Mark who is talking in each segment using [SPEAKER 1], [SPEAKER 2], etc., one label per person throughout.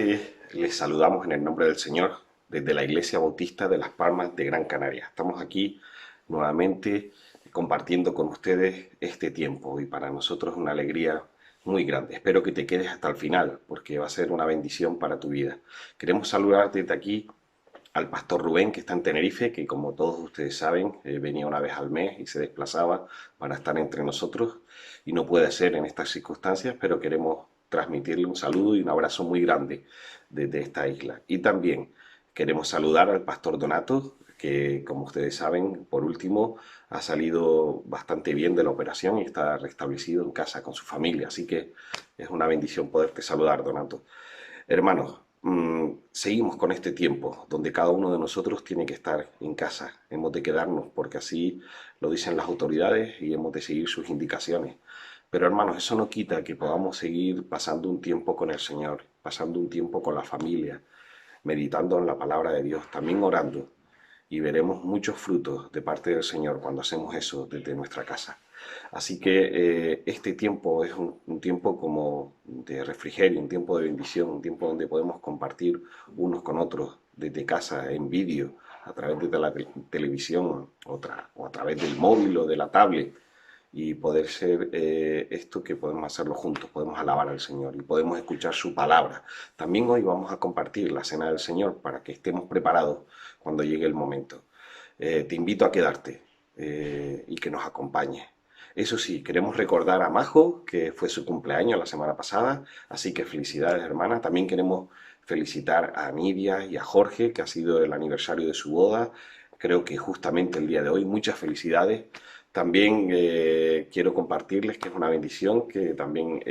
[SPEAKER 1] nuevamente les saludamos en el nombre del Señor desde la Iglesia Bautista de Las Palmas de Gran Canaria. Estamos aquí nuevamente compartiendo con ustedes este tiempo y para nosotros es una alegría muy grande. Espero que te quedes hasta el final porque va a ser una bendición para tu vida. Queremos saludar desde aquí al pastor Rubén, que está en Tenerife, que como todos ustedes saben, venía una vez al mes y se desplazaba para estar entre nosotros y no puede ser en estas circunstancias, pero queremos transmitirle un saludo y un abrazo muy grande desde esta isla. Y también queremos saludar al pastor Donato, que como ustedes saben, por último, ha salido bastante bien de la operación y está restablecido en casa con su familia. Así que es una bendición poderte saludar, Donato. Hermanos, seguimos con este tiempo donde cada uno de nosotros tiene que estar en casa. Hemos de quedarnos porque así lo dicen las autoridades y hemos de seguir sus indicaciones. Pero hermanos, eso no quita que podamos seguir pasando un tiempo con el Señor, pasando un tiempo con la familia, meditando en la palabra de Dios, también orando. Y veremos muchos frutos de parte del Señor cuando hacemos eso desde nuestra casa. Así que este tiempo es un tiempo como de refrigerio, un tiempo de bendición, un tiempo donde podemos compartir unos con otros desde casa, en vídeo, a través de la televisión o a través del móvil o de la tablet y poder ser esto que podemos hacerlo juntos, podemos alabar al Señor y podemos escuchar su palabra. También hoy vamos a compartir la cena del Señor para que estemos preparados cuando llegue el momento. Te invito a quedarte y que nos acompañes. Eso sí, queremos recordar a Majo, que fue su cumpleaños la semana pasada, así que felicidades, hermana. También queremos felicitar a Nidia y a Jorge, que ha sido el aniversario de su boda, creo que justamente el día de hoy. Muchas felicidades. También quiero compartirles que es una bendición, que también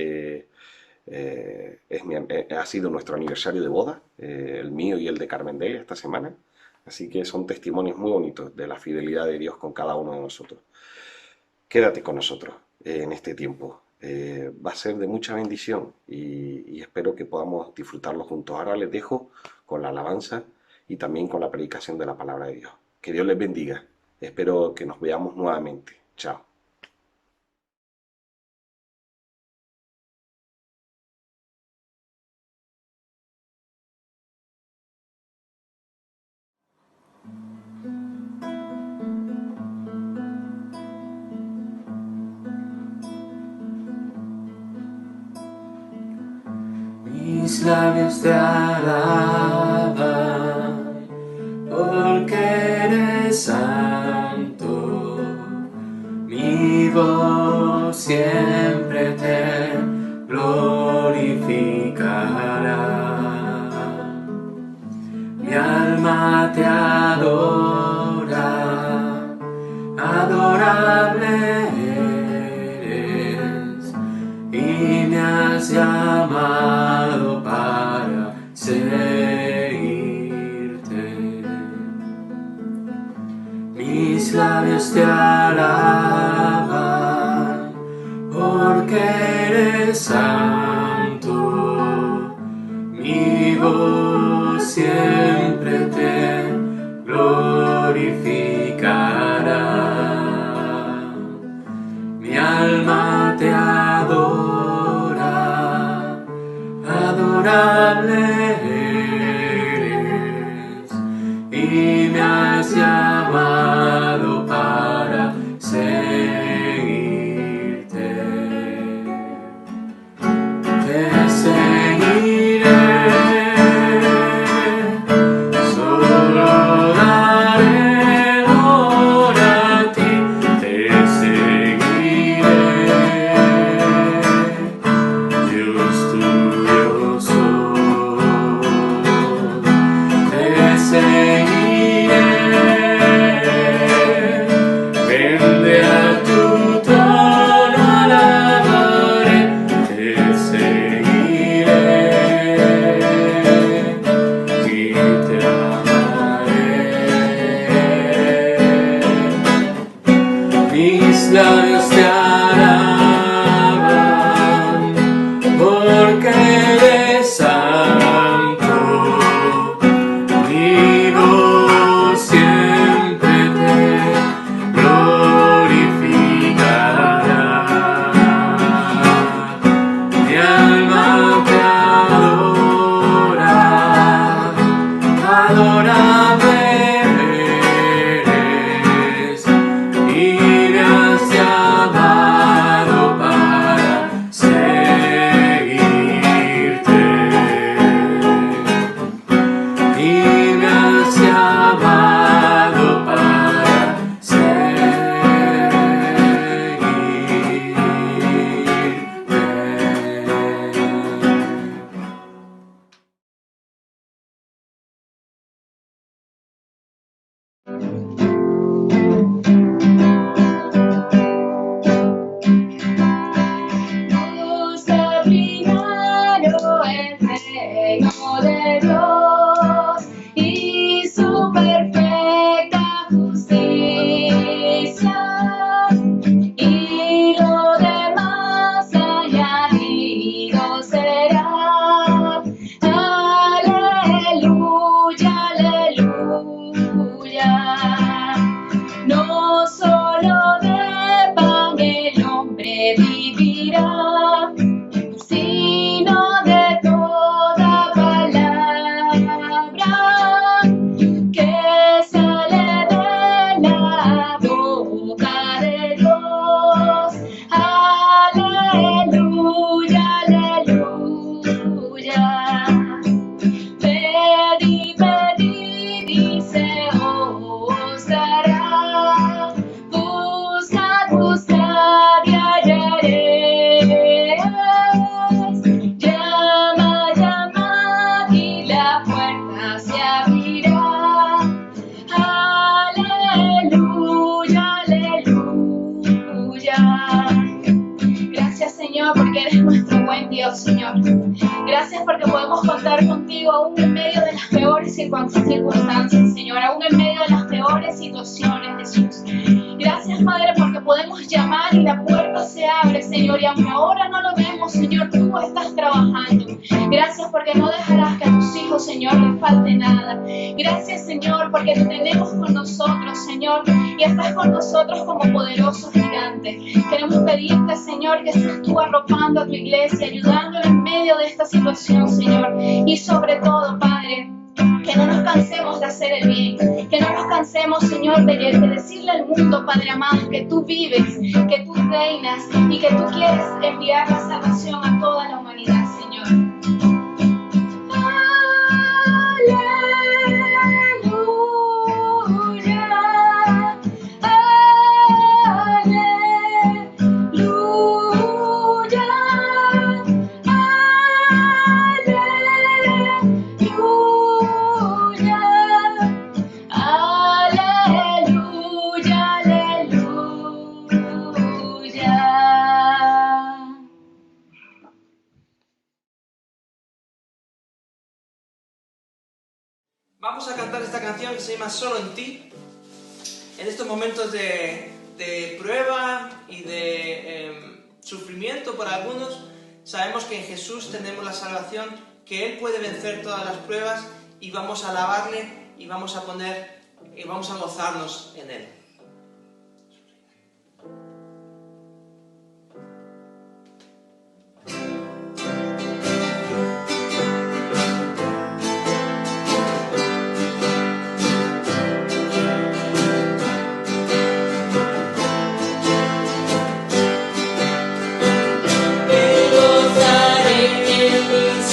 [SPEAKER 1] ha sido nuestro aniversario de boda, el mío y el de Carmen Delia esta semana. Así que son testimonios muy bonitos de la fidelidad de Dios con cada uno de nosotros. Quédate con nosotros en este tiempo. Va a ser de mucha bendición y espero que podamos disfrutarlo juntos. Ahora les dejo con la alabanza y también con la predicación de la palabra de Dios. Que Dios les bendiga. Espero que nos veamos nuevamente. Chao.
[SPEAKER 2] Mis labios te alaban, porque eres santo. Mi voz siempre te glorificará. Mi alma te adora, adorable eres, y me has llamado para seguirte. Mis labios te alaban, porque eres santo. Mi voz siempre te glorificará. Mi alma te adora, adorable eres, y me has llamado para seguirte. Te seguiré, solo daré gloria a ti. Te seguiré, Dios tuyo soy. Te seguiré, ahora eres y me has llamado para seguirte. Y me has llamado para seguirte.
[SPEAKER 3] Busca primero el reino de Dios y su perfecta justicia, y lo demás añadido será. Aleluya, aleluya. No solo de pan el hombre vivirá, sino de toda palabra que sale de la boca de Dios. Aleluya, aleluya. Pedid, pedid y se os dará. Buscad, buscad y hallaréis. Llama, llamad y la puerta se abrirá. Aleluya, aleluya. Gracias, Señor, porque eres nuestro buen Dios, Señor. Gracias porque podemos contar contigo aún en medio de las peores circunstancias, Señor, aún en medio de las peores situaciones, Jesús. Gracias, Padre, porque podemos llamar y la puerta se abre, Señor, y aunque ahora no lo vemos, Señor, tú estás trabajando. Gracias porque no dejarás que a tus hijos, Señor, les falte nada. Gracias, Señor, porque te tenemos con nosotros, Señor, y estás con nosotros como poderoso gigante. Queremos pedirte, Señor, que seas tú arropando a tu iglesia, ayudándola en medio de esta situación, Señor, y sobre todo, Padre, que no nos cansemos de hacer el bien, que no nos cansemos, Señor, de decirle al mundo, Padre amado, que tú vives, que tú reinas y que tú quieres enviar la salvación a toda la humanidad, Señor.
[SPEAKER 4] Vamos a cantar esta canción que se llama Solo en ti. En estos momentos de prueba y de sufrimiento para algunos, sabemos que en Jesús tenemos la salvación, que Él puede vencer todas las pruebas, y vamos a alabarle y vamos a gozarnos en Él.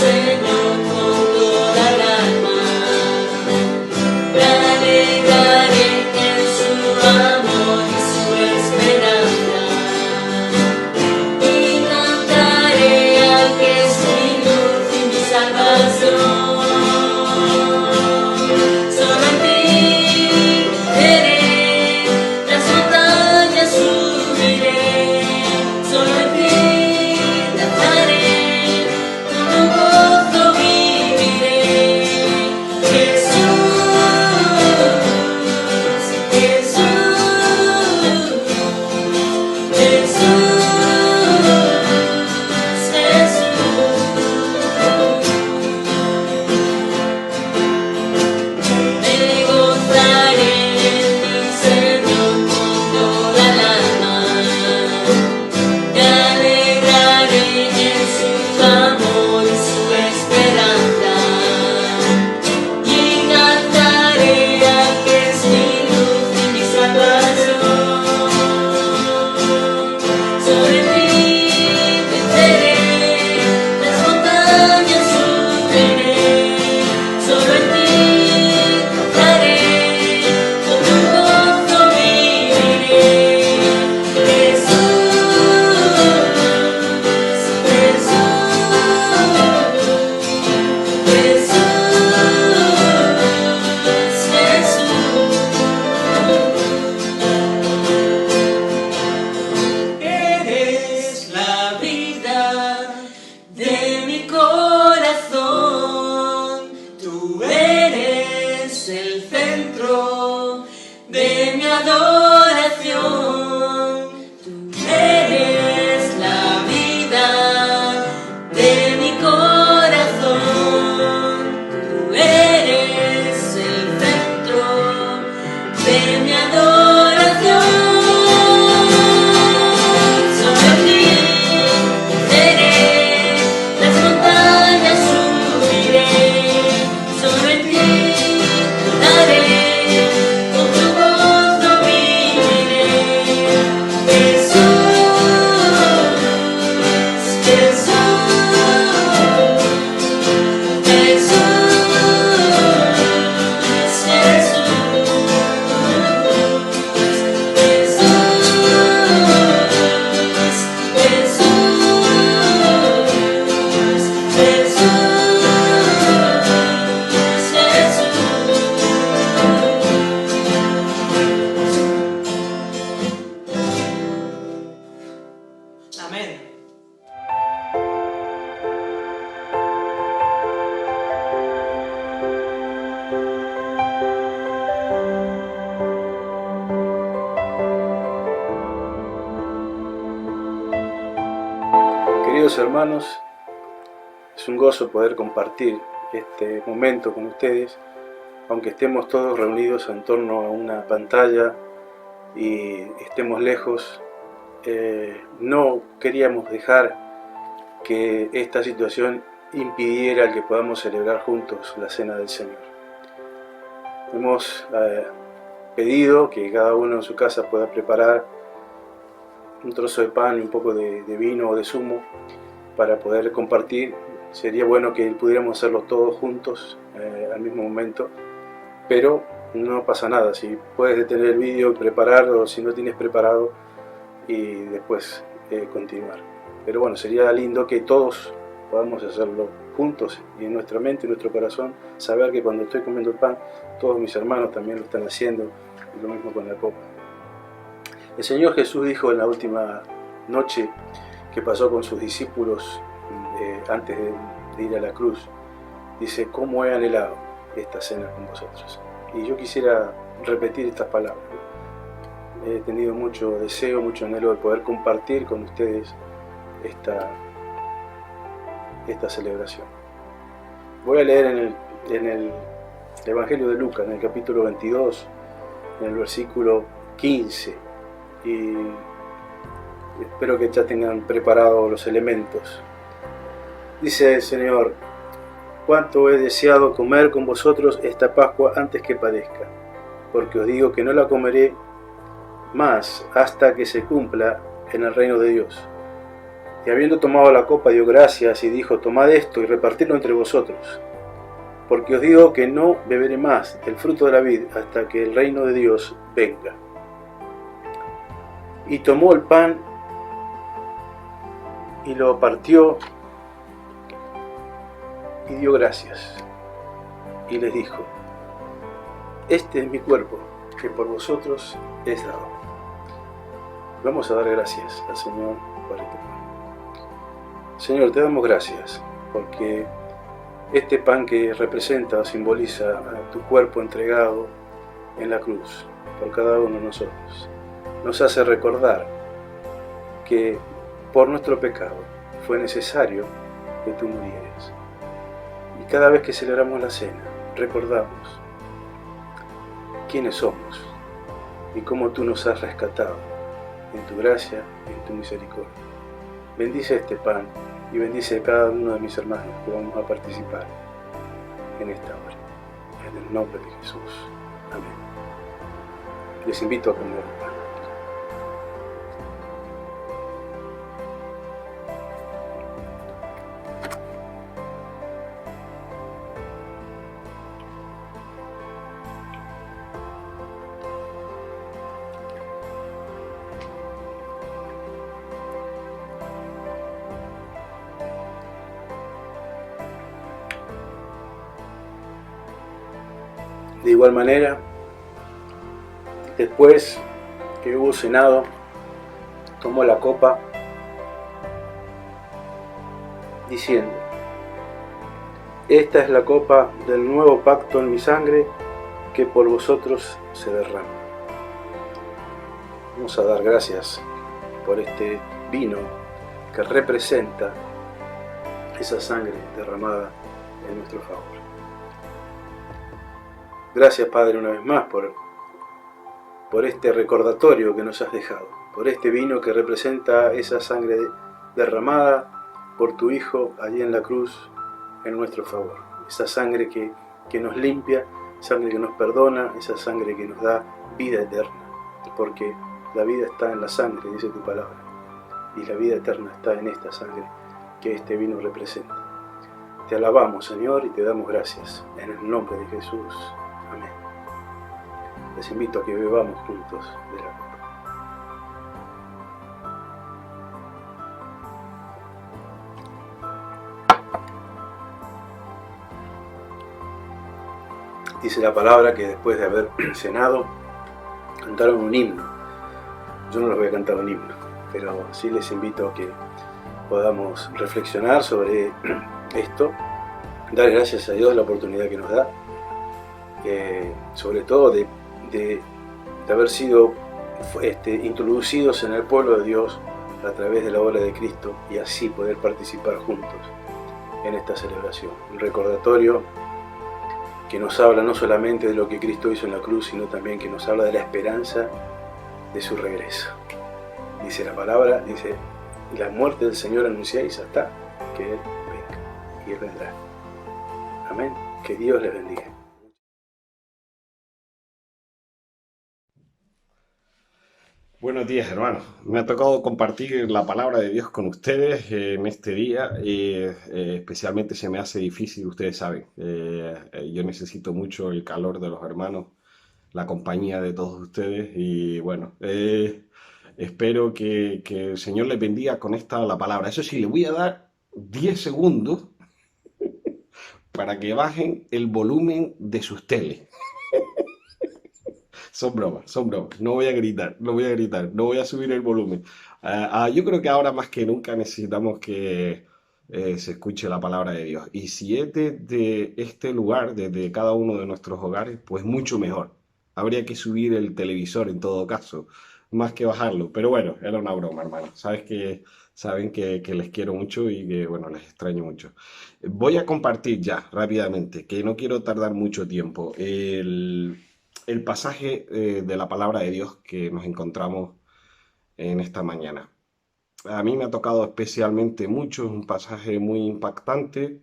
[SPEAKER 5] Señor, con toda el alma, me alegraré en su
[SPEAKER 6] Queridos hermanos, es un gozo poder compartir este momento con ustedes, aunque estemos todos reunidos en torno a una pantalla y estemos lejos. No queríamos dejar que esta situación impidiera que podamos celebrar juntos la Cena del Señor. Hemos pedido que cada uno en su casa pueda preparar un trozo de pan y un poco de vino o de zumo para poder compartir. Sería bueno que pudiéramos hacerlo todos juntos al mismo momento, pero no pasa nada. Si puedes detener el vídeo y prepararlo, o si no tienes preparado, y después continuar. Pero bueno, sería lindo que todos podamos hacerlo juntos y en nuestra mente, en nuestro corazón, saber que cuando estoy comiendo el pan, todos mis hermanos también lo están haciendo, y lo mismo con la copa. El Señor Jesús dijo en la última noche que pasó con sus discípulos antes de ir a la cruz, dice: ¿cómo he anhelado esta cena con vosotros? Y yo quisiera repetir estas palabras. He tenido mucho deseo, mucho anhelo de poder compartir con ustedes esta celebración. Voy a leer en el Evangelio de Lucas, en el capítulo 22, en el versículo 15, y espero que ya tengan preparados los elementos. Dice el Señor: cuánto he deseado comer con vosotros esta Pascua antes que padezca, porque os digo que no la comeré más hasta que se cumpla en el reino de Dios. Y habiendo tomado la copa, dio gracias y dijo: tomad esto y repartidlo entre vosotros, porque os digo que no beberé más del fruto de la vid hasta que el reino de Dios venga. Y tomó el pan y lo partió y dio gracias y les dijo: este es mi cuerpo que por vosotros es dado. Vamos a dar gracias al Señor por este pan. Señor, te damos gracias porque este pan que representa o simboliza a tu cuerpo entregado en la cruz por cada uno de nosotros, nos hace recordar que por nuestro pecado fue necesario que tú murieras. Y cada vez que celebramos la cena, recordamos quiénes somos y cómo tú nos has rescatado en tu gracia y en tu misericordia. Bendice este pan y bendice a cada uno de mis hermanos que vamos a participar en esta hora. En el nombre de Jesús. Amén. Les invito a comer el pan. De igual manera, después que hubo cenado, tomó la copa, diciendo: esta es la copa del nuevo pacto en mi sangre, que por vosotros se derrama. Vamos a dar gracias por este vino que representa esa sangre derramada en nuestro favor. Gracias, Padre, una vez más por este recordatorio que nos has dejado, por este vino que representa esa sangre derramada por tu Hijo allí en la cruz en nuestro favor. Esa sangre que nos limpia, sangre que nos perdona, esa sangre que nos da vida eterna, porque la vida está en la sangre, dice tu palabra, y la vida eterna está en esta sangre que este vino representa. Te alabamos, Señor, y te damos gracias en el nombre de Jesús. Amén. Les invito a que bebamos juntos de la copa. Dice la palabra que después de haber cenado, cantaron un himno. Yo no les voy a cantar un himno, pero sí les invito a que podamos reflexionar sobre esto, dar gracias a Dios la oportunidad que nos da, sobre todo de haber sido introducidos en el pueblo de Dios a través de la obra de Cristo y así poder participar juntos en esta celebración. Un recordatorio que nos habla no solamente de lo que Cristo hizo en la cruz, sino también que nos habla de la esperanza de su regreso. Dice la palabra, dice, la muerte del Señor anunciáis hasta que Él venga, y Él vendrá. Amén. Que Dios les bendiga.
[SPEAKER 1] Buenos días, hermanos. Me ha tocado compartir la palabra de Dios con ustedes en este día. Especialmente se me hace difícil, ustedes saben. Yo necesito mucho el calor de los hermanos, la compañía de todos ustedes. Y bueno, espero que el Señor les bendiga con la palabra. Eso sí, le voy a dar 10 segundos para que bajen el volumen de sus teles. Son bromas, son bromas. No voy a gritar, no voy a gritar, no voy a subir el volumen. Yo creo que ahora más que nunca necesitamos que se escuche la palabra de Dios. Y si es desde este lugar, desde cada uno de nuestros hogares, pues mucho mejor. Habría que subir el televisor en todo caso, más que bajarlo. Pero bueno, era una broma, hermano. Saben que les quiero mucho y que, bueno, les extraño mucho. Voy a compartir ya rápidamente, que no quiero tardar mucho tiempo, el pasaje de la palabra de Dios que nos encontramos en esta mañana. A mí me ha tocado especialmente mucho, es un pasaje muy impactante.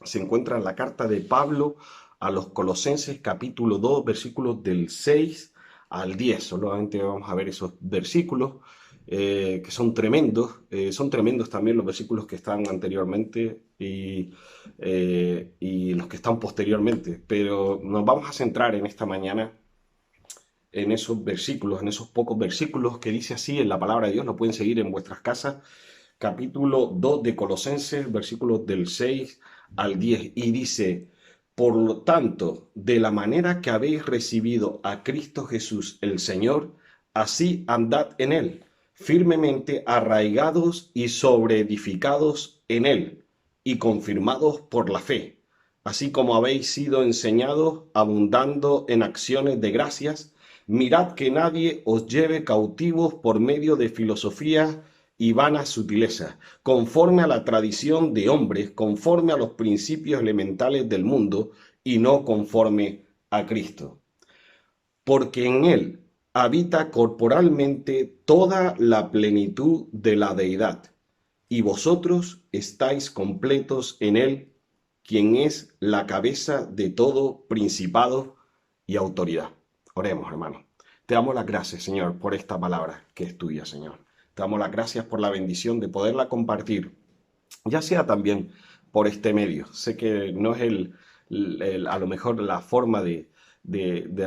[SPEAKER 1] Se encuentra en la carta de Pablo a los Colosenses, capítulo 2, versículos del 6 al 10. Solamente vamos a ver esos versículos que son tremendos. Son tremendos también los versículos que están anteriormente y los que están posteriormente. Pero nos vamos a centrar en esta mañana en esos versículos, en esos pocos versículos que dice así en la palabra de Dios. Lo pueden seguir en vuestras casas. Capítulo 2 de Colosenses, versículos del 6 al 10. Y dice: por lo tanto, de la manera que habéis recibido a Cristo Jesús el Señor, así andad en Él, firmemente arraigados y sobreedificados en Él, y confirmados por la fe, así como habéis sido enseñados, abundando en acciones de gracias. Mirad que nadie os lleve cautivos por medio de filosofías y vanas sutilezas, conforme a la tradición de hombres, conforme a los principios elementales del mundo, y no conforme a Cristo. Porque en Él habita corporalmente toda la plenitud de la deidad, y vosotros estáis completos en Él, quien es la cabeza de todo principado y autoridad. Oremos, hermano. Te damos las gracias, Señor, por esta palabra que es tuya, Señor. Te damos las gracias por la bendición de poderla compartir, ya sea también por este medio. Sé que no es a lo mejor la forma de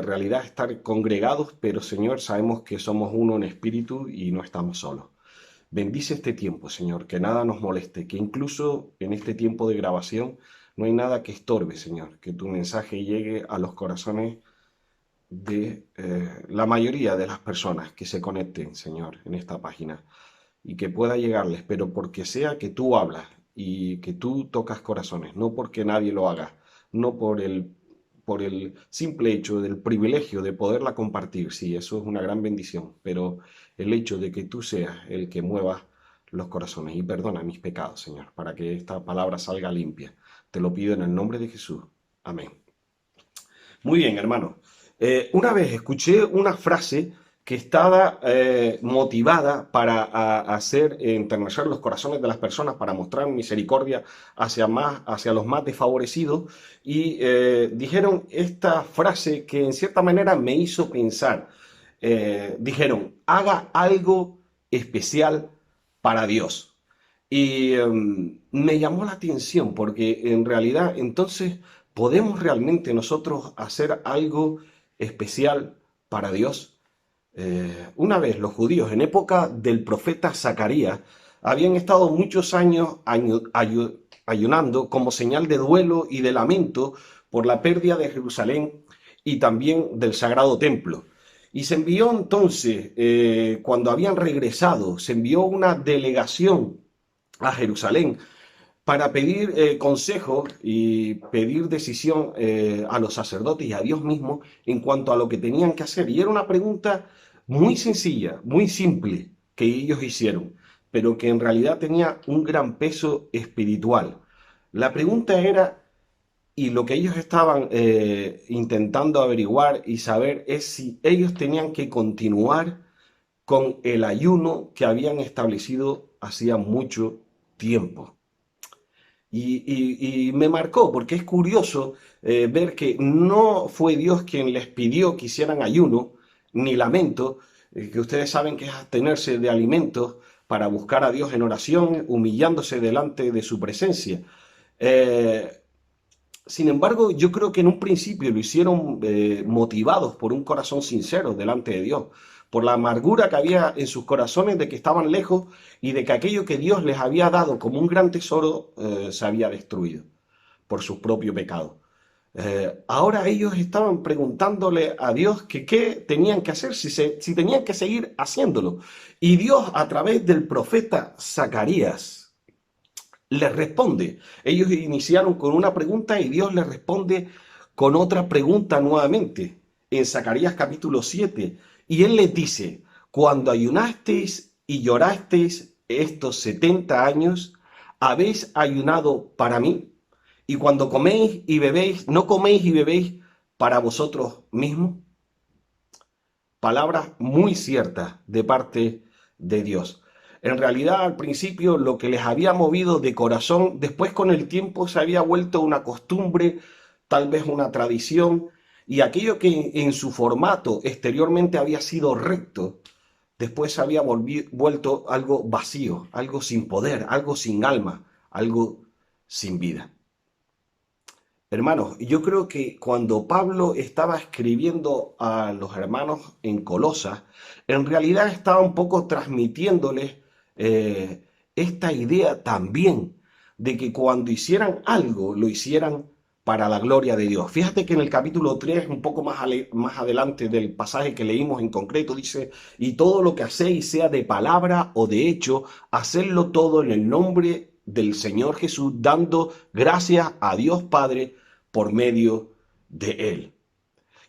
[SPEAKER 1] realidad estar congregados, pero Señor, sabemos que somos uno en espíritu y no estamos solos. Bendice este tiempo, Señor, que nada nos moleste, que incluso en este tiempo de grabación no hay nada que estorbe, Señor, que tu mensaje llegue a los corazones de la mayoría de las personas que se conecten, Señor, en esta página, y que pueda llegarles, pero porque sea que tú hablas y que tú tocas corazones, no porque nadie lo haga, no por el simple hecho del privilegio de poderla compartir. Sí, eso es una gran bendición, pero el hecho de que tú seas el que mueva los corazones. Y perdona mis pecados, Señor, para que esta palabra salga limpia. Te lo pido en el nombre de Jesús. Amén. Muy bien, hermano. Una vez escuché una frase que estaba motivada para hacer enternecer los corazones de las personas, para mostrar misericordia hacia los más desfavorecidos, y dijeron esta frase que en cierta manera me hizo pensar. Dijeron: haga algo especial para Dios. Y me llamó la atención, porque en realidad entonces ¿podemos realmente nosotros hacer algo especial para Dios? Una vez los judíos, en época del profeta Zacarías, habían estado muchos años ayunando como señal de duelo y de lamento por la pérdida de Jerusalén y también del Sagrado Templo. Y se envió entonces, cuando habían regresado, se envió una delegación a Jerusalén para pedir consejo y pedir decisión a los sacerdotes y a Dios mismo en cuanto a lo que tenían que hacer. Y era una pregunta muy sencilla, muy simple, que ellos hicieron. pero que en realidad tenía un gran peso espiritual. La pregunta era, y lo que ellos estaban intentando averiguar y saber es si ellos tenían que continuar con el ayuno que habían establecido hacía mucho tiempo. Y me marcó porque es curioso ver que no fue Dios quien les pidió que hicieran ayuno ni lamento, que ustedes saben que es abstenerse de alimentos para buscar a Dios en oración, humillándose delante de su presencia. Eh, Sin embargo, yo creo que en un principio lo hicieron motivados por un corazón sincero delante de Dios, por la amargura que había en sus corazones de que estaban lejos y de que aquello que Dios les había dado como un gran tesoro se había destruido por sus propios pecados. Ahora ellos estaban preguntándole a Dios que qué tenían que hacer, si tenían que seguir haciéndolo. Y Dios, a través del profeta Zacarías, les responde. Ellos iniciaron con una pregunta y Dios les responde con otra pregunta nuevamente, en Zacarías capítulo 7. Y Él les dice, cuando ayunasteis y llorasteis estos 70 años, ¿habéis ayunado para mí? Y cuando coméis y bebéis, ¿no coméis y bebéis para vosotros mismos? Palabras muy ciertas de parte de Dios. En realidad, al principio, lo que les había movido de corazón, después con el tiempo se había vuelto una costumbre, tal vez una tradición, y aquello que en su formato exteriormente había sido recto, después se había vuelto algo vacío, algo sin poder, algo sin alma, algo sin vida. Hermanos, yo creo que cuando Pablo estaba escribiendo a los hermanos en Colosas, en realidad estaba un poco transmitiéndoles esta idea también de que cuando hicieran algo, lo hicieran para la gloria de Dios. Fíjate que en el capítulo 3, un poco más adelante del pasaje que leímos en concreto, dice, y todo lo que hacéis, sea de palabra o de hecho, hacedlo todo en el nombre del Señor Jesús, dando gracias a Dios Padre por medio de Él.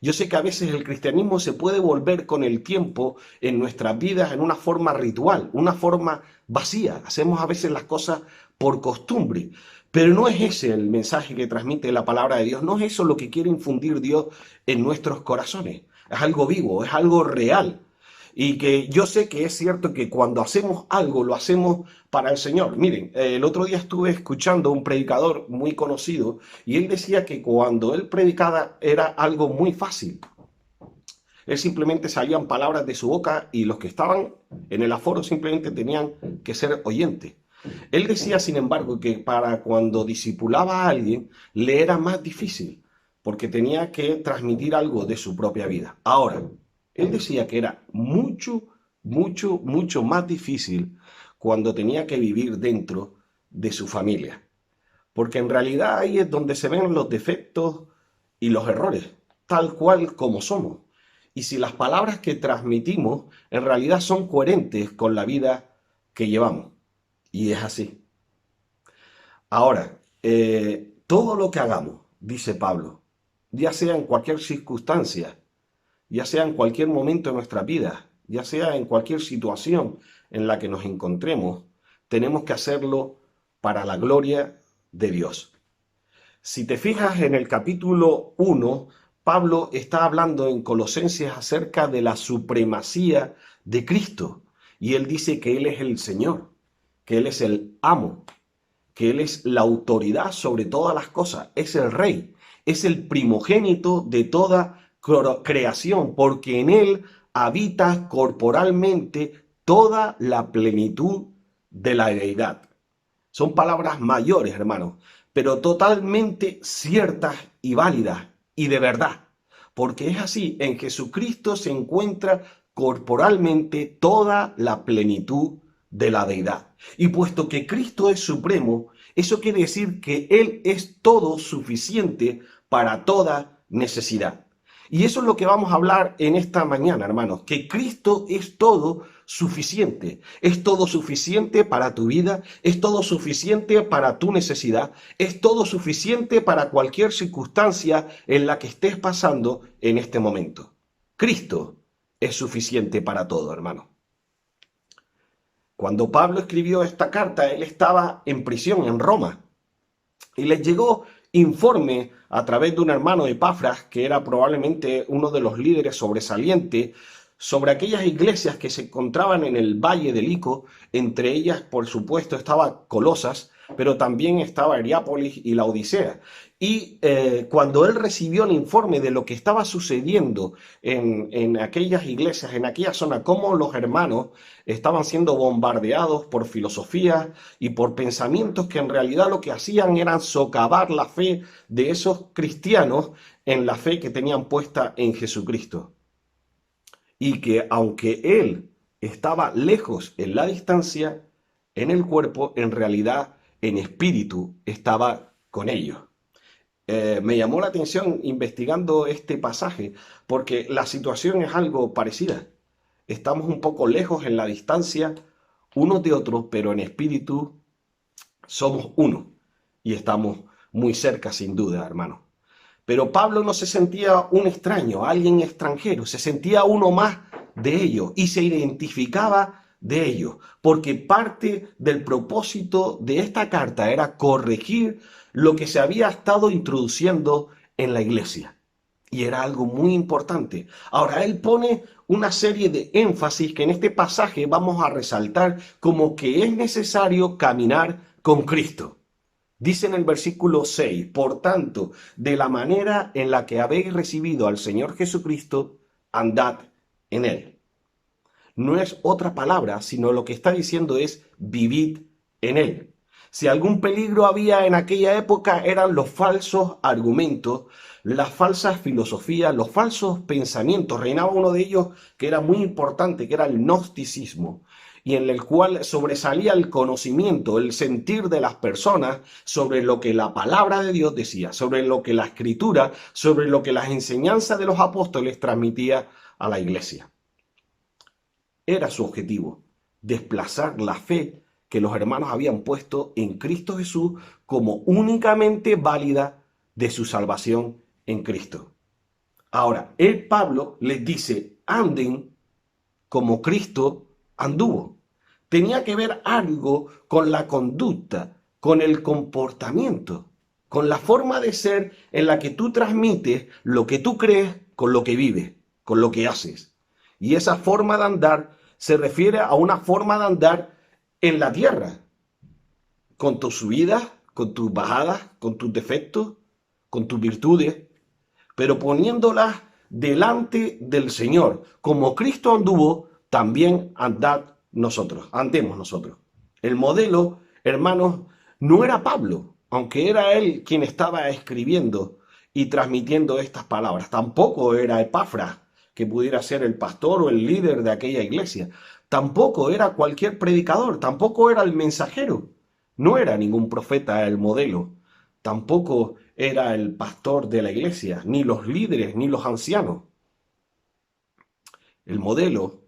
[SPEAKER 1] Yo sé que a veces el cristianismo se puede volver con el tiempo en nuestras vidas en una forma ritual, una forma vacía. Hacemos a veces las cosas por costumbre, pero no es ese el mensaje que transmite la palabra de Dios, no es eso lo que quiere infundir Dios en nuestros corazones. Es algo vivo, es algo real. Y que yo sé que es cierto que cuando hacemos algo, lo hacemos para el Señor. Miren, el otro día estuve escuchando a un predicador muy conocido y él decía que cuando él predicaba era algo muy fácil. Él simplemente salían palabras de su boca y los que estaban en el aforo simplemente tenían que ser oyentes. Él decía, sin embargo, que para cuando discipulaba a alguien le era más difícil porque tenía que transmitir algo de su propia vida. Ahora, él decía que era mucho más difícil cuando tenía que vivir dentro de su familia. Porque en realidad ahí es donde se ven los defectos y los errores, tal cual como somos. Y si las palabras que transmitimos en realidad son coherentes con la vida que llevamos. Y es así. Ahora, todo lo que hagamos, dice Pablo, ya sea en cualquier circunstancia, ya sea en cualquier momento de nuestra vida, ya sea en cualquier situación en la que nos encontremos, tenemos que hacerlo para la gloria de Dios. Si te fijas en el capítulo 1, Pablo está hablando en Colosenses acerca de la supremacía de Cristo. Y él dice que Él es el Señor, que Él es el amo, que Él es la autoridad sobre todas las cosas, es el Rey, es el primogénito de toda creación, porque en Él habita corporalmente toda la plenitud de la deidad. Son palabras mayores, hermanos, pero totalmente ciertas y válidas y de verdad, porque es así, en Jesucristo se encuentra corporalmente toda la plenitud de la deidad. Y puesto que Cristo es supremo, eso quiere decir que Él es todo suficiente para toda necesidad. Y eso es lo que vamos a hablar en esta mañana, hermanos, que Cristo es todo suficiente. Es todo suficiente para tu vida, es todo suficiente para tu necesidad, es todo suficiente para cualquier circunstancia en la que estés pasando en este momento. Cristo es suficiente para todo, hermano. Cuando Pablo escribió esta carta, él estaba en prisión en Roma y les llegó informe a través de un hermano de Epafras, que era probablemente uno de los líderes sobresalientes, sobre aquellas iglesias que se encontraban en el valle del Ico. Entre ellas, por supuesto, estaba Colosas, pero también estaba Hierápolis y la Odisea. Y cuando él recibió el informe de lo que estaba sucediendo en aquellas iglesias, en aquella zona, cómo los hermanos estaban siendo bombardeados por filosofías y por pensamientos que en realidad lo que hacían era socavar la fe de esos cristianos en la fe que tenían puesta en Jesucristo. Y que aunque él estaba lejos en la distancia, en el cuerpo, en realidad, en espíritu, estaba con ellos. Me llamó la atención investigando este pasaje, porque la situación es algo parecida. Estamos un poco lejos en la distancia unos de otros, pero en espíritu somos uno y estamos muy cerca, sin duda, hermano. Pero Pablo no se sentía un extraño, alguien extranjero, se sentía uno más de ellos y se identificaba de ellos, porque parte del propósito de esta carta era corregir lo que se había estado introduciendo en la iglesia. Y era algo muy importante. Ahora, él pone una serie de énfasis que en este pasaje vamos a resaltar como que es necesario caminar con Cristo. Dice en el versículo 6, por tanto, de la manera en la que habéis recibido al Señor Jesucristo, andad en él. No es otra palabra, sino lo que está diciendo es vivid en él. Si algún peligro había en aquella época eran los falsos argumentos, las falsas filosofías, los falsos pensamientos. Reinaba uno de ellos que era muy importante, que era el gnosticismo, y en el cual sobresalía el conocimiento, el sentir de las personas sobre lo que la palabra de Dios decía, sobre lo que la Escritura, sobre lo que las enseñanzas de los apóstoles transmitía a la iglesia. Era su objetivo, desplazar la fe que los hermanos habían puesto en Cristo Jesús como únicamente válida de su salvación en Cristo. Ahora, Pablo les dice, anden como Cristo anduvo. Tenía que ver algo con la conducta, con el comportamiento, con la forma de ser en la que tú transmites lo que tú crees con lo que vives, con lo que haces. Y esa forma de andar se refiere a una forma de andar en la tierra, con tus subidas, con tus bajadas, con tus defectos, con tus virtudes, pero poniéndolas delante del Señor. Como Cristo anduvo, también andemos nosotros. El modelo, hermanos, no era Pablo, aunque era él quien estaba escribiendo y transmitiendo estas palabras. Tampoco era Epafras, que pudiera ser el pastor o el líder de aquella iglesia. Tampoco era cualquier predicador, tampoco era el mensajero. No era ningún profeta el modelo. Tampoco era el pastor de la iglesia, ni los líderes, ni los ancianos. El modelo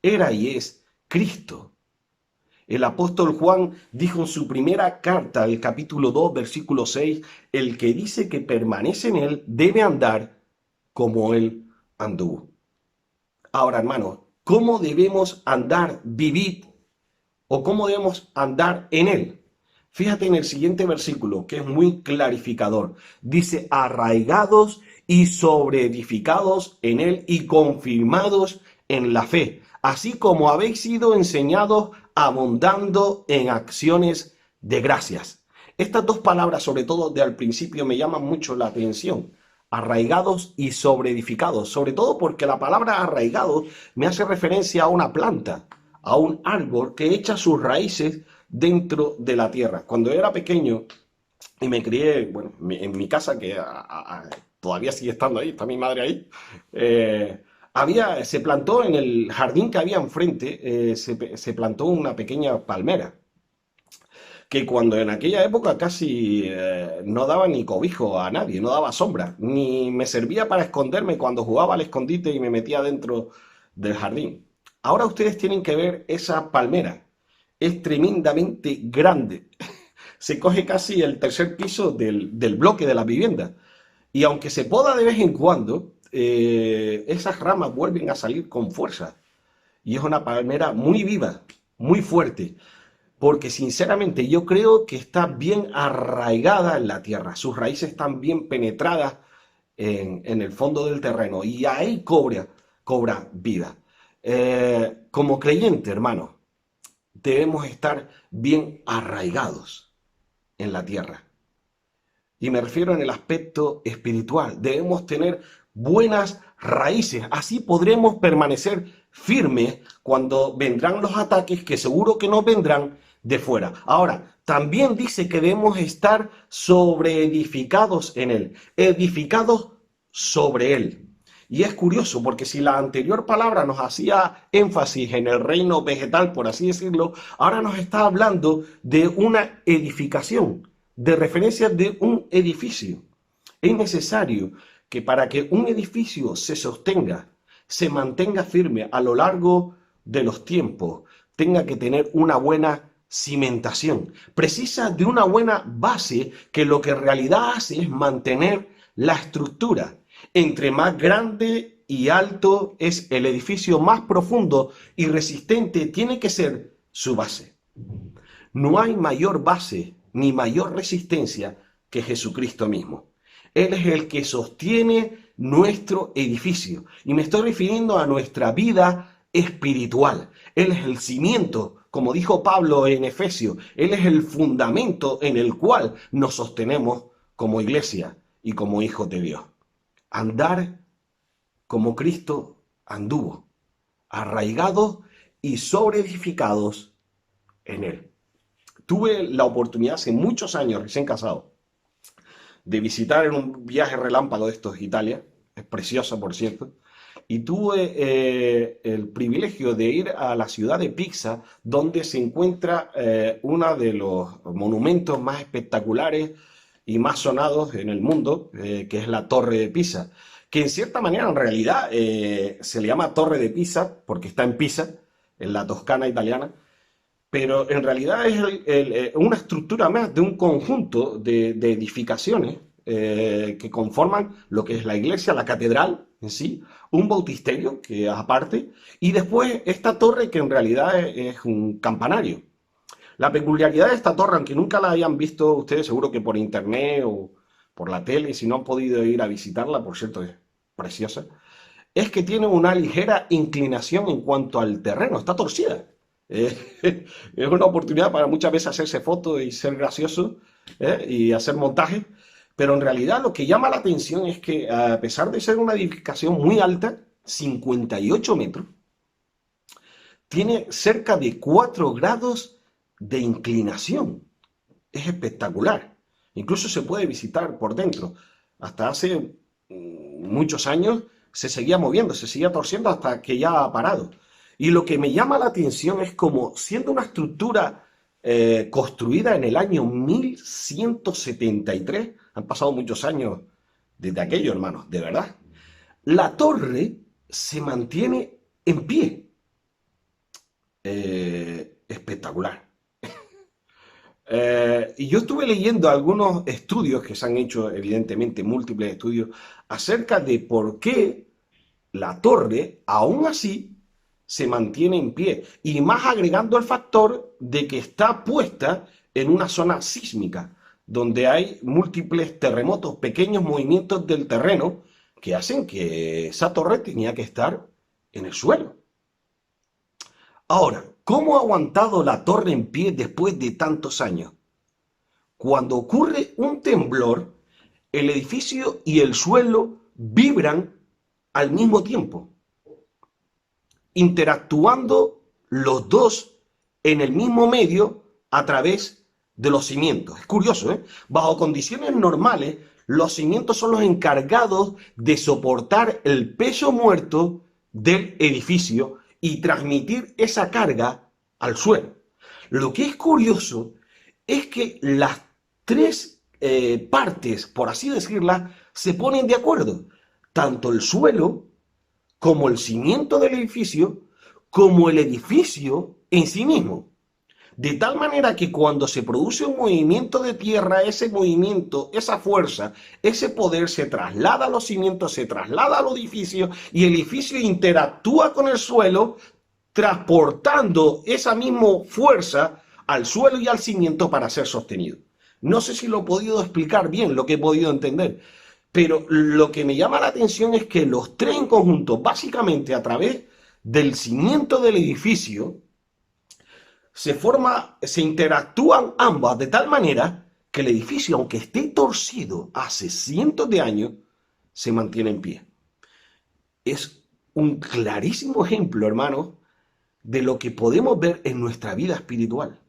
[SPEAKER 1] era y es Cristo. El apóstol Juan dijo en su primera carta, el capítulo 2, versículo 6, el que dice que permanece en él debe andar como él anduvo. Ahora, hermanos, ¿cómo debemos andar, vivir, o cómo debemos andar en él? Fíjate en el siguiente versículo, que es muy clarificador. Dice, arraigados y sobreedificados en él y confirmados en la fe, así como habéis sido enseñados, abundando en acciones de gracias. Estas dos palabras, sobre todo de al principio, me llaman mucho la atención. Arraigados y sobreedificados, sobre todo porque la palabra arraigado me hace referencia a una planta, a un árbol que echa sus raíces dentro de la tierra. Cuando era pequeño y me crié, bueno, en mi casa, que todavía sigue estando ahí, está mi madre ahí, se plantó en el jardín que había enfrente, se plantó una pequeña palmera, que cuando en aquella época casi no daba ni cobijo a nadie, no daba sombra, ni me servía para esconderme cuando jugaba al escondite y me metía dentro del jardín. Ahora ustedes tienen que ver esa palmera, es tremendamente grande, se coge casi el tercer piso del bloque de la vivienda, y aunque se poda de vez en cuando, esas ramas vuelven a salir con fuerza, y es una palmera muy viva, muy fuerte, porque sinceramente yo creo que está bien arraigada en la tierra, sus raíces están bien penetradas en el fondo del terreno y ahí cobra vida. Como creyente, hermano, debemos estar bien arraigados en la tierra. Y me refiero en el aspecto espiritual. Debemos tener buenas raíces. Así podremos permanecer firmes cuando vendrán los ataques, que seguro que nos vendrán de fuera. Ahora, también dice que debemos estar sobreedificados en Él, edificados sobre Él. Y es curioso porque si la anterior palabra nos hacía énfasis en el reino vegetal, por así decirlo, ahora nos está hablando de una edificación, de referencia de un edificio. Es necesario que para que un edificio se sostenga, se mantenga firme a lo largo de los tiempos, tenga que tener una buena cimentación. Precisa de una buena base que lo que en realidad hace es mantener la estructura. Entre más grande y alto es el edificio, más profundo y resistente tiene que ser su base. No hay mayor base ni mayor resistencia que Jesucristo mismo. Él es el que sostiene nuestro edificio. Y me estoy refiriendo a nuestra vida espiritual. Él es el cimiento, como dijo Pablo en Efesios. Él es el fundamento en el cual nos sostenemos como iglesia y como hijos de Dios. Andar como Cristo anduvo, arraigados y sobreedificados en Él. Tuve la oportunidad hace muchos años, recién casado, de visitar en un viaje relámpago de estos Italia, es preciosa por cierto, y tuve el privilegio de ir a la ciudad de Pisa, donde se encuentra uno de los monumentos más espectaculares y más sonados en el mundo, que es la Torre de Pisa, que en cierta manera en realidad se le llama Torre de Pisa porque está en Pisa, en la Toscana italiana, pero en realidad es una estructura más de un conjunto de edificaciones que conforman lo que es la iglesia, la catedral en sí, un bautisterio que aparte, y después esta torre que en realidad es un campanario. La peculiaridad de esta torre, aunque nunca la hayan visto ustedes, seguro que por internet o por la tele, si no han podido ir a visitarla, por cierto, es preciosa, es que tiene una ligera inclinación en cuanto al terreno, está torcida. Es una oportunidad para muchas veces hacerse fotos y ser gracioso y hacer montajes, pero en realidad lo que llama la atención es que a pesar de ser una edificación muy alta, 58 metros, tiene cerca de 4 grados de inclinación. Es espectacular. Incluso se puede visitar por dentro. Hasta hace muchos años se seguía moviendo, se seguía torciendo hasta que ya ha parado. Y lo que me llama la atención es como siendo una estructura construida en el año 1173, han pasado muchos años desde aquello, hermanos, de verdad, la torre se mantiene en pie. Espectacular. Y yo estuve leyendo algunos estudios que se han hecho, evidentemente múltiples estudios, acerca de por qué la torre, aún así, se mantiene en pie. Y más agregando el factor de que está puesta en una zona sísmica, donde hay múltiples terremotos, pequeños movimientos del terreno, que hacen que esa torre tenía que estar en el suelo. Ahora, ¿cómo ha aguantado la torre en pie después de tantos años? Cuando ocurre un temblor, el edificio y el suelo vibran al mismo tiempo, interactuando los dos en el mismo medio a través de los cimientos. Es curioso, ¿eh? Bajo condiciones normales, los cimientos son los encargados de soportar el peso muerto del edificio y transmitir esa carga al suelo. Lo que es curioso es que las tres partes, por así decirlas, se ponen de acuerdo. Tanto el suelo, como el cimiento del edificio, como el edificio en sí mismo. De tal manera que cuando se produce un movimiento de tierra, ese movimiento, esa fuerza, ese poder se traslada a los cimientos, se traslada al edificio y el edificio interactúa con el suelo transportando esa misma fuerza al suelo y al cimiento para ser sostenido. No sé si lo he podido explicar bien, lo que he podido entender, pero lo que me llama la atención es que los tres en conjunto, básicamente a través del cimiento del edificio, se interactúan ambas de tal manera que el edificio, aunque esté torcido hace cientos de años, se mantiene en pie. Es un clarísimo ejemplo, hermanos, de lo que podemos ver en nuestra vida espiritual.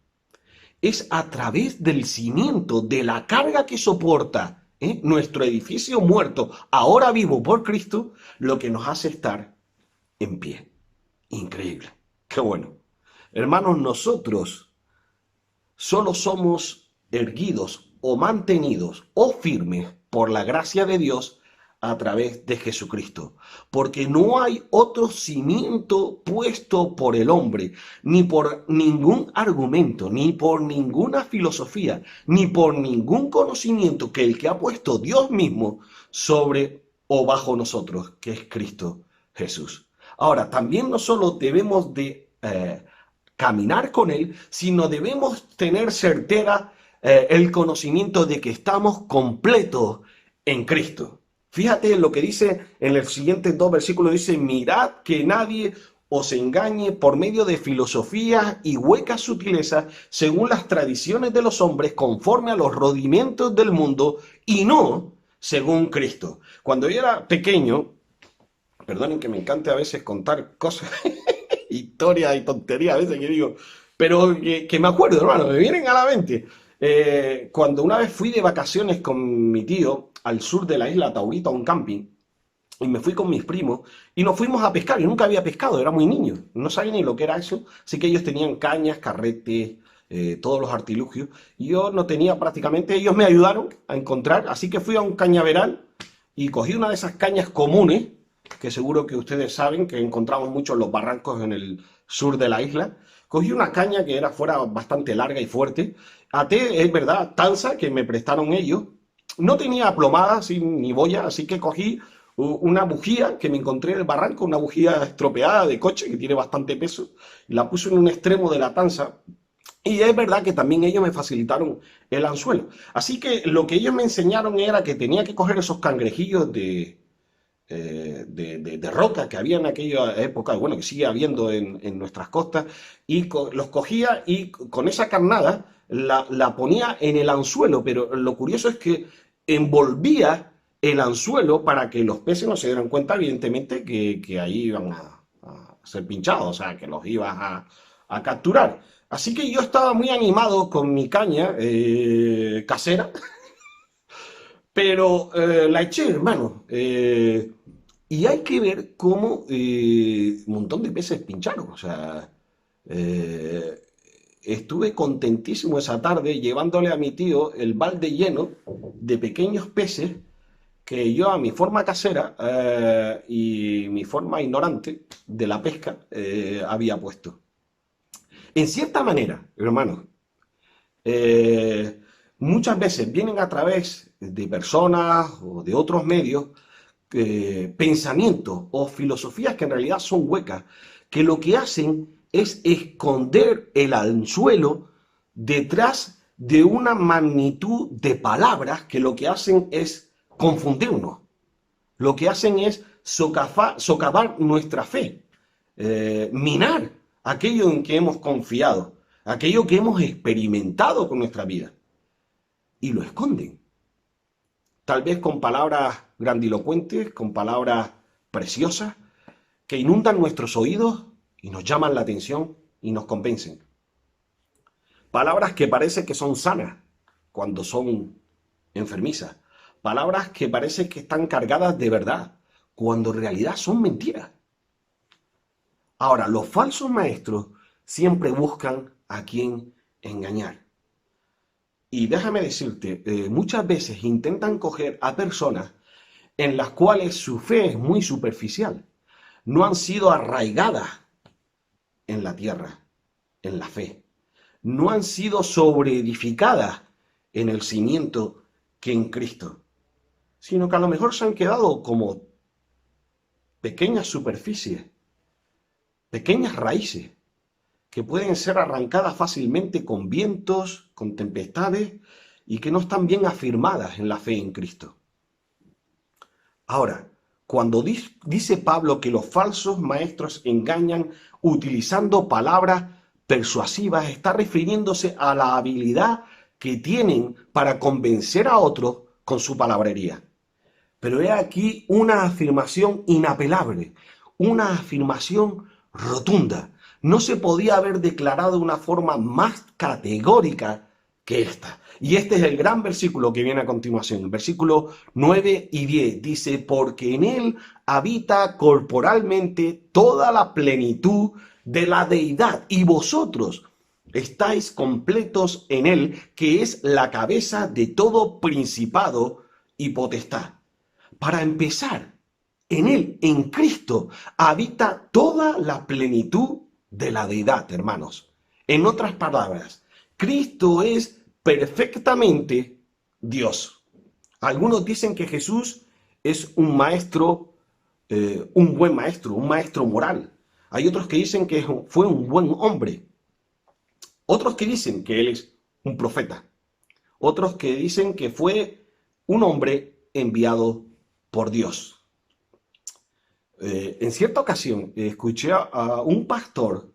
[SPEAKER 1] Es a través del cimiento, de la carga que soporta nuestro edificio muerto, ahora vivo por Cristo, lo que nos hace estar en pie. Increíble. Qué bueno. Hermanos, nosotros solo somos erguidos o mantenidos o firmes por la gracia de Dios a través de Jesucristo, porque no hay otro cimiento puesto por el hombre, ni por ningún argumento, ni por ninguna filosofía, ni por ningún conocimiento que el que ha puesto Dios mismo sobre o bajo nosotros, que es Cristo Jesús. Ahora, también no solo debemos de caminar con Él, sino debemos tener certera el conocimiento de que estamos completos en Cristo. Fíjate lo que dice en los siguientes 2 versículos, dice, mirad que nadie os engañe por medio de filosofías y huecas sutilezas, según las tradiciones de los hombres, conforme a los rudimentos del mundo, y no según Cristo. Cuando yo era pequeño, perdonen que me encante a veces contar cosas, historias y tonterías a veces que digo, pero que me acuerdo, hermano, me vienen a la mente. Cuando una vez fui de vacaciones con mi tío al sur de la isla Taurito a un camping, y me fui con mis primos, y nos fuimos a pescar. Yo nunca había pescado, era muy niño, no sabía ni lo que era eso, así que ellos tenían cañas, carretes, todos los artilugios, y yo no tenía prácticamente, ellos me ayudaron a encontrar, así que fui a un cañaveral, y cogí una de esas cañas comunes, que seguro que ustedes saben que encontramos mucho en los barrancos en el sur de la isla. Cogí una caña que fuera bastante larga y fuerte, até, es verdad, tanza que me prestaron ellos, no tenía plomada ni boya, así que cogí una bujía que me encontré en el barranco, una bujía estropeada de coche que tiene bastante peso, y la puse en un extremo de la tanza, y es verdad que también ellos me facilitaron el anzuelo. Así que lo que ellos me enseñaron era que tenía que coger esos cangrejillos de roca que había en aquella época, bueno, que sigue habiendo en nuestras costas, y los cogía y con esa carnada la ponía en el anzuelo, pero lo curioso es que envolvía el anzuelo para que los peces no se dieran cuenta, evidentemente, que ahí iban a ser pinchados, o sea, que los ibas a capturar. Así que yo estaba muy animado con mi caña casera, pero la eché, hermano. Y hay que ver cómo un montón de peces pincharon. O sea, estuve contentísimo esa tarde llevándole a mi tío el balde lleno de pequeños peces que yo a mi forma casera y mi forma ignorante de la pesca había puesto. En cierta manera, hermanos, muchas veces vienen a través de personas o de otros medios pensamientos o filosofías que en realidad son huecas, que lo que hacen es esconder el anzuelo detrás de una magnitud de palabras que lo que hacen es confundirnos, lo que hacen es socavar nuestra fe, minar aquello en que hemos confiado, aquello que hemos experimentado con nuestra vida, y lo esconden. Tal vez con palabras grandilocuentes, con palabras preciosas, que inundan nuestros oídos y nos llaman la atención y nos convencen. Palabras que parece que son sanas cuando son enfermizas. Palabras que parece que están cargadas de verdad cuando en realidad son mentiras. Ahora, los falsos maestros siempre buscan a quien engañar. Y déjame decirte, muchas veces intentan coger a personas en las cuales su fe es muy superficial. No han sido arraigadas en la tierra, en la fe. No han sido sobreedificadas en el cimiento que en Cristo. Sino que a lo mejor se han quedado como pequeñas superficies pequeñas raíces que pueden ser arrancadas fácilmente con vientos, con tempestades y que no están bien afirmadas en la fe en Cristo. Ahora, cuando dice Pablo que los falsos maestros engañan utilizando palabras persuasivas, está refiriéndose a la habilidad que tienen para convencer a otros con su palabrería. Pero he aquí una afirmación inapelable, una afirmación rotunda. No se podía haber declarado de una forma más categórica que esta. Y este es el gran versículo que viene a continuación, versículo 9 y 10. Dice, porque en él habita corporalmente toda la plenitud de la deidad, y vosotros estáis completos en él, que es la cabeza de todo principado y potestad. Para empezar, en él, en Cristo, habita toda la plenitud de la deidad, hermanos. En otras palabras, Cristo es perfectamente Dios. Algunos dicen que Jesús es un maestro, un buen maestro, un maestro moral. Hay otros que dicen que fue un buen hombre. Otros que dicen que él es un profeta. Otros que dicen que fue un hombre enviado por Dios. En cierta ocasión escuché a un pastor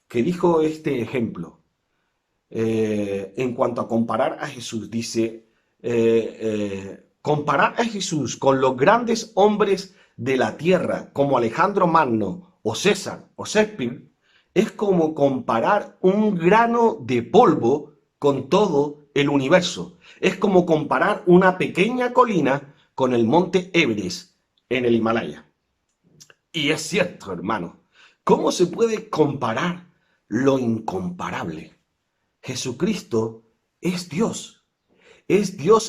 [SPEAKER 1] que dijo este ejemplo. En cuanto a comparar a Jesús, dice, comparar a Jesús con los grandes hombres de la tierra, como Alejandro Magno, o César, o Shakespeare, es como comparar un grano de polvo con todo el universo. Es como comparar una pequeña colina con el monte Everest en el Himalaya. Y es cierto, hermano, ¿cómo se puede comparar lo incomparable? Jesucristo es Dios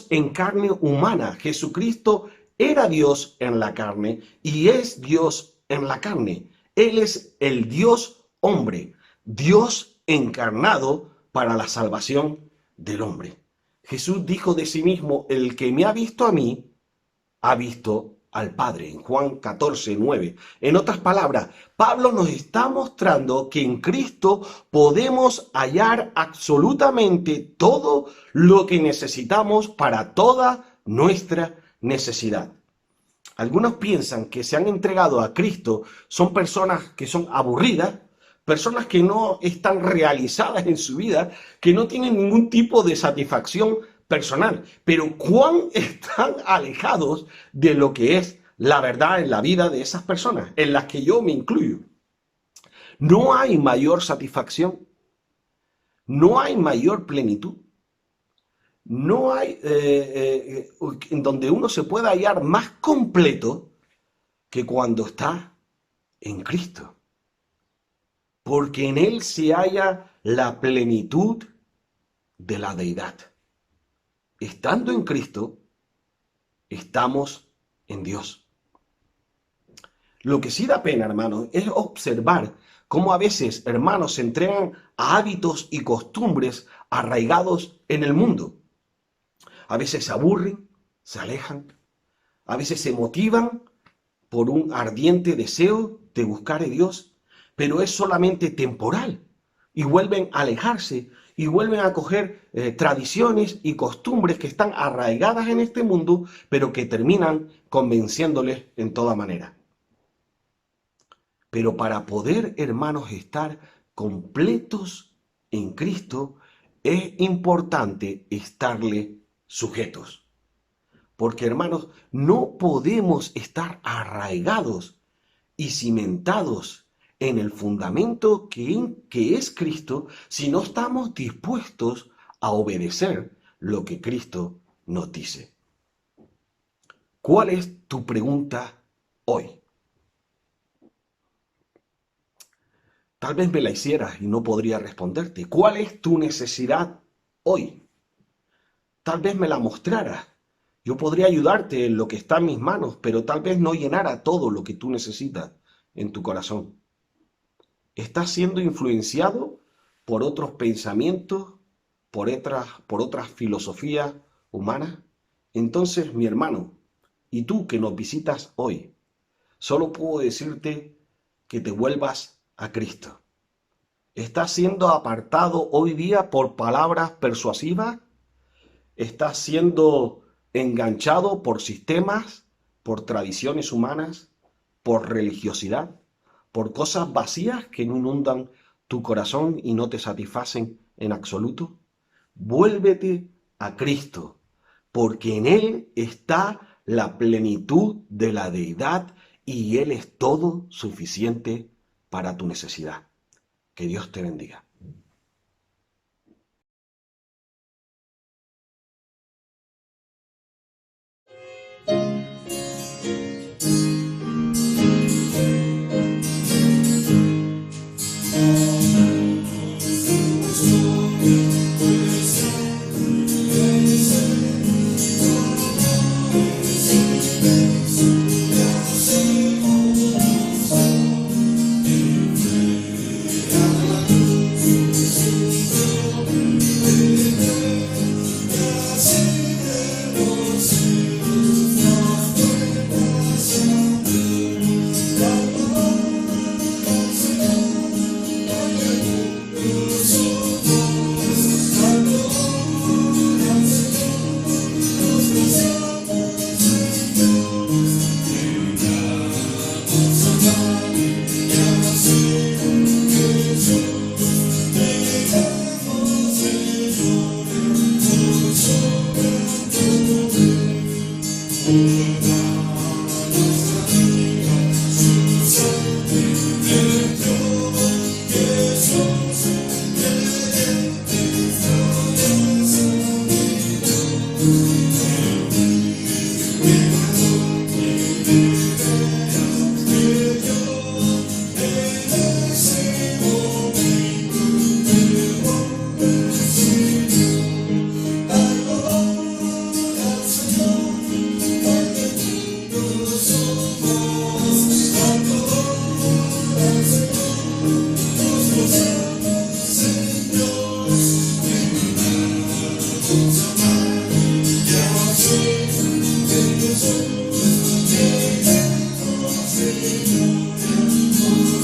[SPEAKER 1] en carne humana. Jesucristo era Dios en la carne y es Dios en la carne. Él es el Dios hombre, Dios encarnado para la salvación del hombre. Jesús dijo de sí mismo, el que me ha visto a mí, ha visto al Padre, en Juan 14, 9. En otras palabras, Pablo nos está mostrando que en Cristo podemos hallar absolutamente todo lo que necesitamos para toda nuestra necesidad. Algunos piensan que se han entregado a Cristo son personas que son aburridas, personas que no están realizadas en su vida, que no tienen ningún tipo de satisfacción personal, pero cuán están alejados de lo que es la verdad en la vida de esas personas, en las que yo me incluyo. No hay mayor satisfacción, no hay mayor plenitud, no hay en donde uno se pueda hallar más completo que cuando está en Cristo, porque en Él se halla la plenitud de la deidad. Estando en Cristo, estamos en Dios. Lo que sí da pena, hermanos, es observar cómo a veces, hermanos, se entregan a hábitos y costumbres arraigados en el mundo. A veces se aburren, se alejan, a veces se motivan por un ardiente deseo de buscar a Dios, pero es solamente temporal y vuelven a alejarse y vuelven a coger tradiciones y costumbres que están arraigadas en este mundo, pero que terminan convenciéndoles en toda manera. Pero para poder, hermanos, estar completos en Cristo, es importante estarle sujetos. Porque, hermanos, no podemos estar arraigados y cimentados en el fundamento que es Cristo si no estamos dispuestos a obedecer lo que Cristo nos dice. ¿Cuál es tu pregunta hoy? Tal vez me la hicieras y no podría responderte. ¿Cuál es tu necesidad hoy? Tal vez me la mostraras. Yo podría ayudarte en lo que está en mis manos, pero tal vez no llenara todo lo que tú necesitas en tu corazón. ¿Estás siendo influenciado por otros pensamientos, por otras filosofías humanas? Entonces, mi hermano, y tú que nos visitas hoy, solo puedo decirte que te vuelvas a Cristo? ¿Estás siendo apartado hoy día por palabras persuasivas? ¿Estás siendo enganchado por sistemas, por tradiciones humanas, por religiosidad, por cosas vacías que inundan tu corazón y no te satisfacen en absoluto? Vuélvete a Cristo, porque en Él está la plenitud de la deidad y Él es todo suficiente para tu necesidad. Que Dios te bendiga.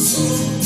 [SPEAKER 5] Señor,